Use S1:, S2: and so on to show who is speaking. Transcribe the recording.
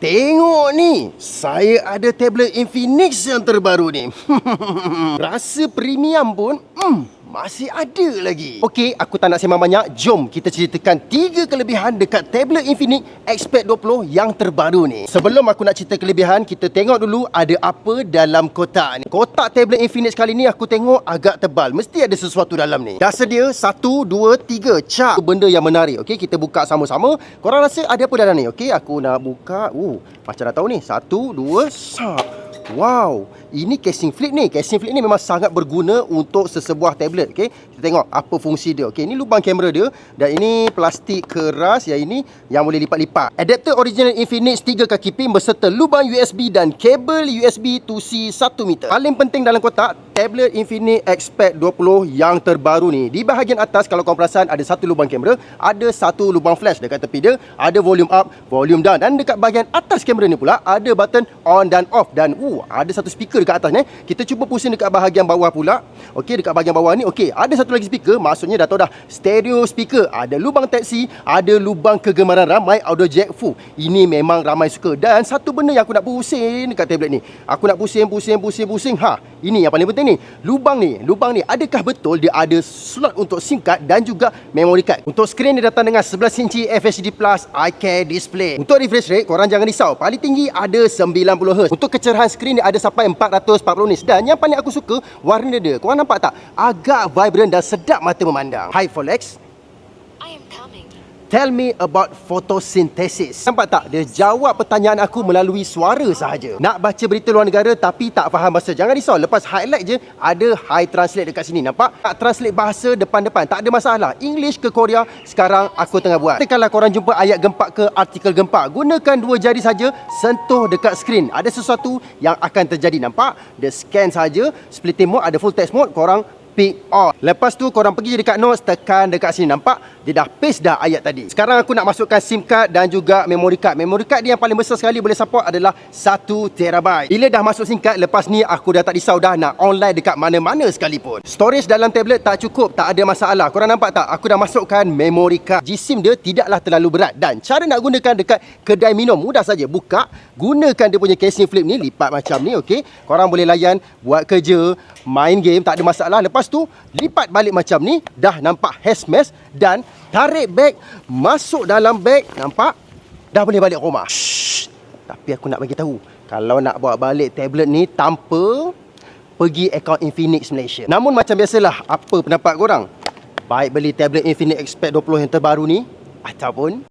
S1: Tengok ni, saya ada tablet Infinix yang terbaru ni. Rasa premium pun masih ada lagi. Okey, aku tak nak sembang banyak. Jom kita ceritakan 3 kelebihan dekat tablet Infinix Expert 20 yang terbaru ni. Sebelum aku nak cerita kelebihan, kita tengok dulu ada apa dalam kotak ni. Kotak tablet Infinix kali ni aku tengok agak tebal. Mesti ada sesuatu dalam ni. Dah sedia 1, 2, 3 cap. Benda yang menarik. Okey, kita buka sama-sama. Korang rasa ada apa dalam ni? Okey, aku nak buka. Macam dah tahu ni. 1, 2, sap. Wow, ini casing flip ni. Casing flip ni memang sangat berguna untuk sesebuah tablet. Okay, kita tengok apa fungsi dia. Okay, ini lubang kamera dia. Dan ini plastik keras. Yang ini yang boleh lipat-lipat. Adapter original Infinix 3 kaki pin berserta lubang USB dan kabel USB 2C 1 meter. Paling penting dalam kotak, tablet Infinix Expert 20 yang terbaru ni. Di bahagian atas kalau korang perasan ada satu lubang kamera, ada satu lubang flash. Dekat tepi dia ada volume up, volume down. Dan dekat bahagian atas kamera ni pula ada button on dan off. Dan ada satu speaker dekat atas ni. Kita cuba pusing dekat bahagian bawah pula. Okey, dekat bahagian bawah ni, okey, ada satu lagi speaker. Maksudnya dah tahu dah, stereo speaker. Ada lubang Type-C, ada lubang kegemaran ramai, audio jack full. Ini memang ramai suka. Dan satu benda yang aku nak pusing dekat tablet ni. Aku nak pusing. Ini yang paling penting ni. Lubang ni, adakah betul dia ada slot untuk SIM card dan juga memory card? Untuk skrin dia datang dengan 11 inci FHD Plus iCare display. Untuk refresh rate, korang jangan risau. Paling tinggi ada 90Hz. Untuk kecerahan skrin dia ada sampai 440 nits. Dan yang paling aku suka, warna dia. Korang nampak tak? Agak vibrant dan sedap mata memandang. Hi Folex.
S2: I am coming.
S1: Tell me about photosynthesis. Nampak tak? Dia jawab pertanyaan aku melalui suara sahaja. Nak baca berita luar negara tapi tak faham bahasa, jangan risau. Lepas highlight je, ada Hi Translate dekat sini. Nampak? Nak translate bahasa depan-depan, tak ada masalah. English ke Korea, sekarang aku tengah buat. Kalau korang jumpa ayat gempak ke artikel gempak, gunakan 2 jari saja, sentuh dekat skrin. Ada sesuatu yang akan terjadi. Nampak? Dia scan saja. Splitting mode, ada full text mode. Korang pick on. Lepas tu korang pergi dekat notes, tekan dekat sini. Nampak? Dia dah paste dah ayat tadi. Sekarang aku nak masukkan SIM card dan juga memory card. Memory card dia yang paling besar sekali boleh support adalah 1TB. Bila dah masuk SIM card, lepas ni aku dah tak risau dah nak online dekat mana-mana sekalipun. Storage dalam tablet tak cukup, tak ada masalah. Korang nampak tak? Aku dah masukkan memory card. GSIM dia tidaklah terlalu berat. Dan cara nak gunakan dekat kedai minum mudah saja. Buka, gunakan dia punya casing flip ni, lipat macam ni, okey. Korang boleh layan buat kerja, main game, tak ada masalah. Lepas tu lipat balik macam ni, dah nampak hazmat dan tarik beg, masuk dalam beg, nampak? Dah boleh balik rumah. Tapi aku nak bagi tahu, kalau nak bawa balik tablet ni tanpa pergi akaun Infinix Malaysia. Namun macam biasalah, apa pendapat korang? Baik beli tablet Infinix Expert 20 yang terbaru ni ataupun